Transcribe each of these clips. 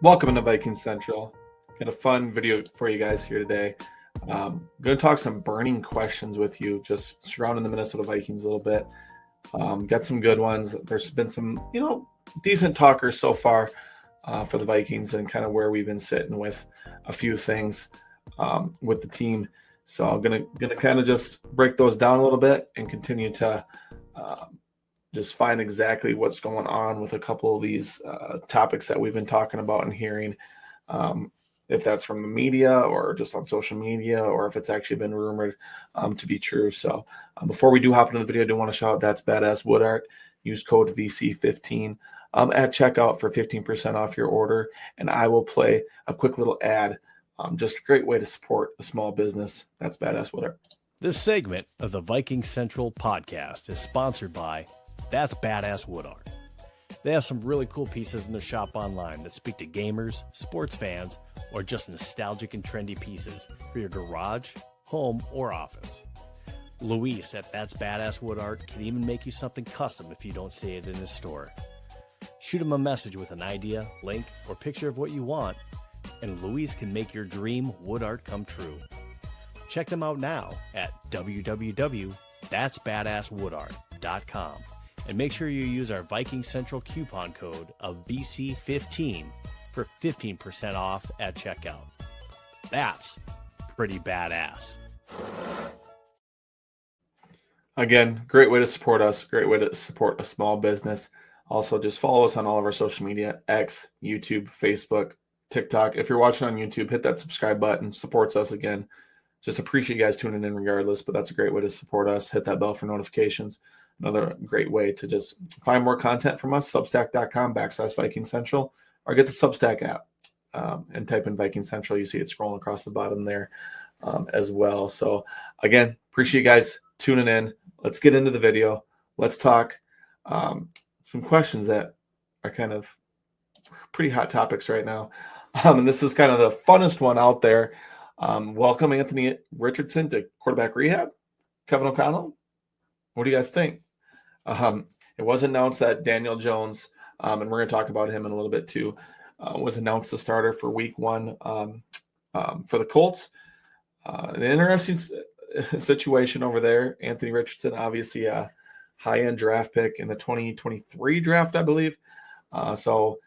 Welcome to Vikings Central. Got a fun video for you guys here today. Going to talk some burning questions with you, just surrounding the Minnesota Vikings a little bit. Got some good ones. There's been some, decent talkers so far for the Vikings and kind of where we've been sitting with a few things with the team. So I'm gonna kind of just break those down a little bit and continue to just find exactly what's going on with a couple of these topics that we've been talking about and hearing, if that's from the media or just on social media, or if it's actually been rumored to be true. So before we do hop into the video, I do want to shout out That's Badass Wood Art. Use code VC15 at checkout for 15% off your order. And I will play a quick little ad. Just a great way to support a small business. That's Badass Wood Art. This segment of the Vikings Central podcast is sponsored by That's Badass Wood Art. They have some really cool pieces in the shop online that speak to gamers, sports fans, or just nostalgic and trendy pieces for your garage, home, or office. Luis at That's Badass Wood Art can even make you something custom if you don't see it in his store. Shoot him a message with an idea, link, or picture of what you want, and Luis can make your dream wood art come true. Check them out now at www.thatsbadasswoodart.com. And make sure you use our Viking Central coupon code of VC15 for 15% off at checkout. That's pretty badass. Again, great way to support us. Great way to support a small business. Also, just follow us on all of our social media, X, YouTube, Facebook, TikTok. If you're watching on YouTube, hit that subscribe button. Supports us again. Just appreciate you guys tuning in regardless, but that's a great way to support us. Hit that bell for notifications. Another great way to just find more content from us, substack.com/Viking Central, or get the Substack app and type in Viking Central. You see it scrolling across the bottom there as well. So again, appreciate you guys tuning in. Let's get into the video. Let's talk some questions that are kind of pretty hot topics right now. And this is kind of the funnest one out there. Welcome Anthony Richardson to quarterback rehab. Kevin O'Connell, what do you guys think? It was announced that Daniel Jones, and we're going to talk about him in a little bit too, was announced the starter for week 1 for the Colts. An interesting situation over there. Anthony Richardson, obviously a high-end draft pick in the 2023 draft, I believe. So,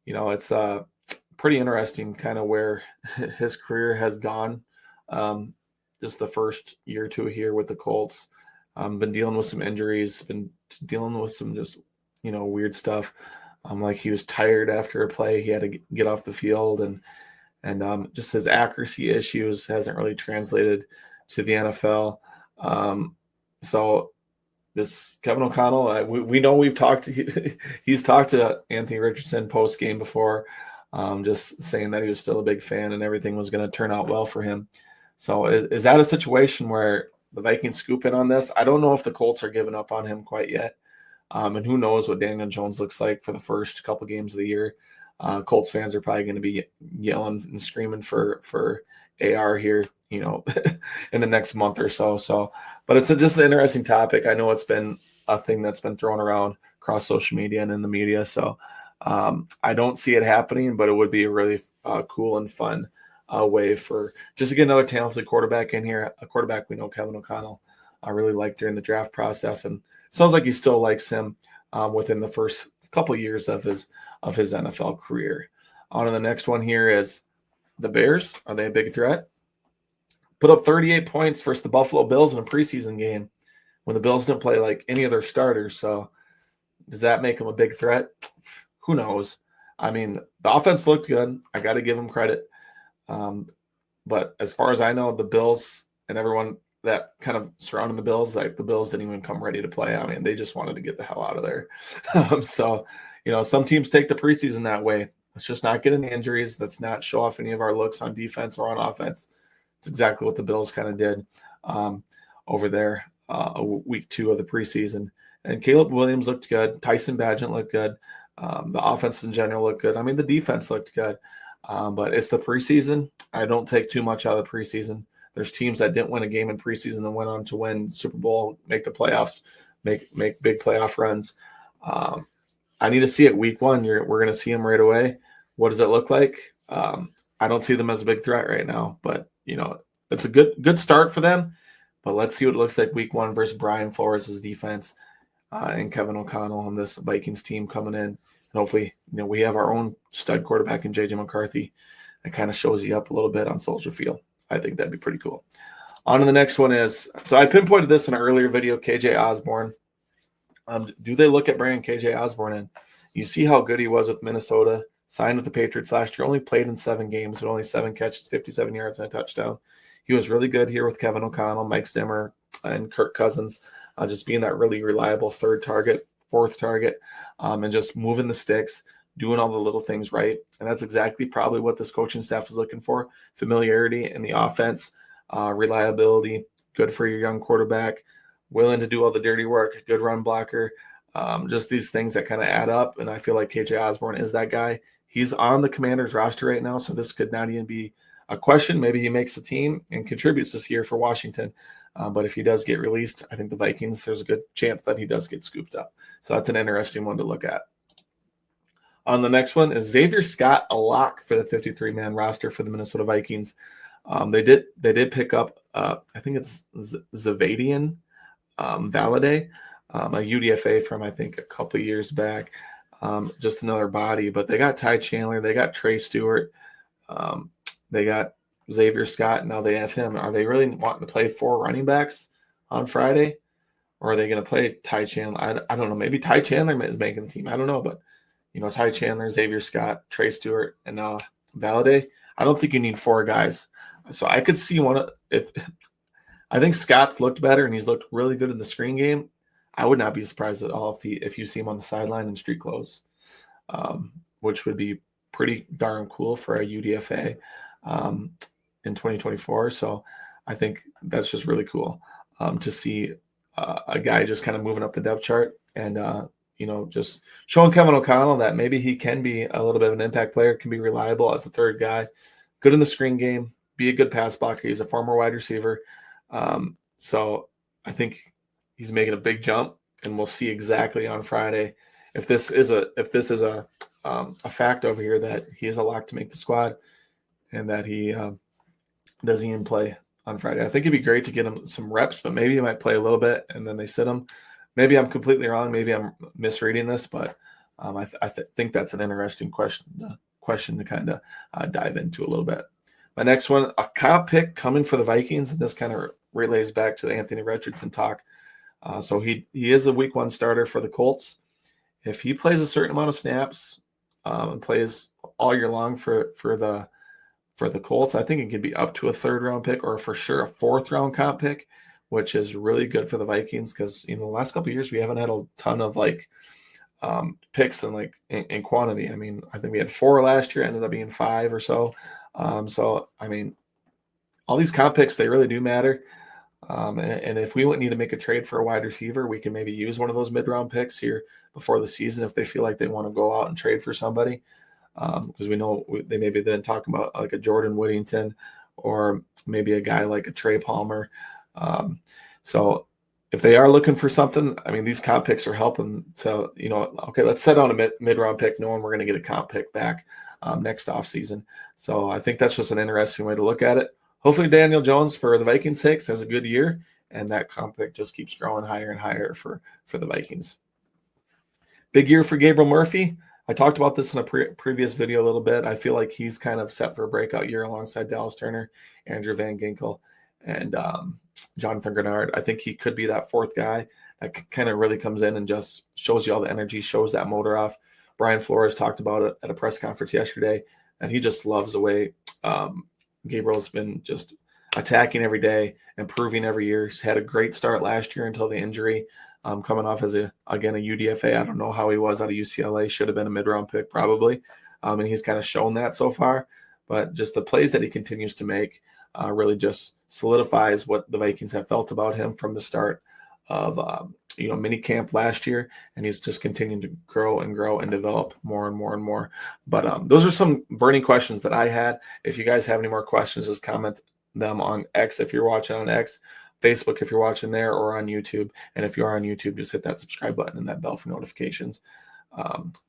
it's pretty interesting kind of where his career has gone. Just the first year or two here with the Colts. Been dealing with some injuries, been dealing with some just, weird stuff. Like he was tired after a play. He had to get off the field and just his accuracy issues hasn't really translated to the NFL. So this Kevin O'Connell, we know he's talked to Anthony Richardson post game before, just saying that he was still a big fan and everything was going to turn out well for him. So is that a situation where the Vikings scoop in on this? I don't know if the Colts are giving up on him quite yet. And who knows what Daniel Jones looks like for the first couple games of the year. Colts fans are probably going to be yelling and screaming for AR here, in the next month or so. But it's just an interesting topic. I know it's been a thing that's been thrown around across social media and in the media. So I don't see it happening, but it would be a really cool and fun way for just to get another talented quarterback in here, a quarterback we know Kevin O'Connell I really liked during the draft process, and sounds like he still likes him within the first couple of years of his NFL career. On to the next one here is the Bears. Are they a big threat? Put up 38 points versus the Buffalo Bills in a preseason game. when the Bills didn't play like any of their starters. So does that make them a big threat? Who knows? I mean, the offense looked good. I got to give them credit. But as far as I know, the Bills and everyone that kind of surrounding the Bills, like the Bills didn't even come ready to play. I mean, they just wanted to get the hell out of there. So, some teams take the preseason that way. Let's just not get any injuries. Let's not show off any of our looks on defense or on offense. It's exactly what the Bills kind of did over there week 2 of the preseason. And Caleb Williams looked good. Tyson Bagent looked good. The offense in general looked good. I mean, the defense looked good. But it's the preseason. I don't take too much out of the preseason. There's teams that didn't win a game in preseason and went on to win Super Bowl, make the playoffs, make big playoff runs. I need to see it week 1. We're going to see them right away. What does it look like? I don't see them as a big threat right now, but it's a good start for them. But let's see what it looks like week 1 versus Brian Flores' defense and Kevin O'Connell and this Vikings team coming in. And hopefully, we have our own stud quarterback in J.J. McCarthy that kind of shows you up a little bit on Soldier Field. I think that'd be pretty cool. On to the next one is, so I pinpointed this in an earlier video, KJ Osborne. Do they look at bringing KJ Osborne in? You see how good he was with Minnesota, signed with the Patriots last year, only played in 7 games, but only 7 catches, 57 yards, and a touchdown. He was really good here with Kevin O'Connell, Mike Zimmer, and Kirk Cousins, just being that really reliable 3rd target, 4th target, and just moving the sticks, doing all the little things right. And that's exactly probably what this coaching staff is looking for: familiarity in the offense, reliability, good for your young quarterback, willing to do all the dirty work, good run blocker, just these things that kind of add up. And I feel like KJ Osborne is that guy. He's on the Commanders roster right now, so this could not even be a question. Maybe he makes the team and contributes this year for Washington. But if he does get released, I think the Vikings, there's a good chance that he does get scooped up. So that's an interesting one to look at. On the next one is Xavier Scott, a lock for the 53-man roster for the Minnesota Vikings. They did pick up, I think it's Zavadian Valladay, a UDFA from, I think, a couple of years back. Just another body. But they got Ty Chandler. They got Trey Stewart. They got Xavier Scott. Now they have him. Are they really wanting to play 4 running backs on Friday? Or are they going to play Ty Chandler? I don't know. Maybe Ty Chandler is making the team. I don't know. But, Ty Chandler, Xavier Scott, Trey Stewart, and Valladay. I don't think you need 4 guys. So I could see I think Scott's looked better and he's looked really good in the screen game. I would not be surprised at all if you see him on the sideline in street clothes, which would be pretty darn cool for a UDFA in 2024. So I think that's just really cool to see a guy just kind of moving up the depth chart and, just showing Kevin O'Connell that maybe he can be a little bit of an impact player, can be reliable as a 3rd guy, good in the screen game, be a good pass blocker. He's a former wide receiver. So I think he's making a big jump, and we'll see exactly on Friday if this is a fact over here that he is a lock to make the squad and that he doesn't even play on Friday. I think it'd be great to get him some reps, but maybe he might play a little bit and then they sit him. Maybe I'm completely wrong. Maybe I'm misreading this, but I think that's an interesting question to kind of dive into a little bit. My next one, a comp pick coming for the Vikings, and this kind of relays back to the Anthony Richardson talk. So he is a week 1 starter for the Colts. If he plays a certain amount of snaps and plays all year long for the Colts, I think it could be up to a 3rd round pick or for sure a 4th round comp pick, which is really good for the Vikings because the last couple of years we haven't had a ton of picks and in quantity. I mean, I think we had 4 last year, ended up being 5 or so. So I mean, all these comp picks, they really do matter. And if we would need to make a trade for a wide receiver, we can maybe use one of those mid-round picks here before the season if they feel like they want to go out and trade for somebody. Because we know they maybe then talk about like a Jordan Whittington or maybe a guy like a Trey Palmer. So if they are looking for something, I mean, these comp picks are helping to, okay, let's set on a mid-round pick knowing we're going to get a comp pick back next offseason. So I think that's just an interesting way to look at it. Hopefully Daniel Jones, for the Vikings' sakes, has a good year, and that comp pick just keeps growing higher and higher for the Vikings. Big year for Gabriel Murphy. I talked about this in a previous video a little bit. I feel like he's kind of set for a breakout year alongside Dallas Turner, Andrew Van Ginkel, and Jonathan Grenard. I think he could be that fourth guy that kind of really comes in and just shows you all the energy, shows that motor off. Brian Flores talked about it at a press conference yesterday, and he just loves the way Gabriel's been just attacking every day, improving every year. He's had a great start last year until the injury, coming off as a UDFA. I don't know how he was out of UCLA. Should have been a mid-round pick probably, and he's kind of shown that so far. But just the plays that he continues to make really just solidifies what the Vikings have felt about him from the start of mini camp last year, and he's just continuing to grow and develop more and more and more. But those are some burning questions that I had. If you guys have any more questions, just comment them on X if you're watching on X, Facebook if you're watching there, or on YouTube. And if you are on YouTube, just hit that subscribe button and that bell for notifications.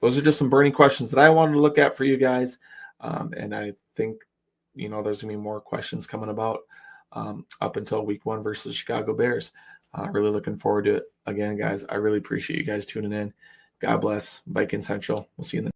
Those are just some burning questions that I wanted to look at for you guys. And I think, there's going to be more questions coming about up until week 1 versus Chicago Bears. Really looking forward to it. Again, guys, I really appreciate you guys tuning in. God bless Viking Central. We'll see you in the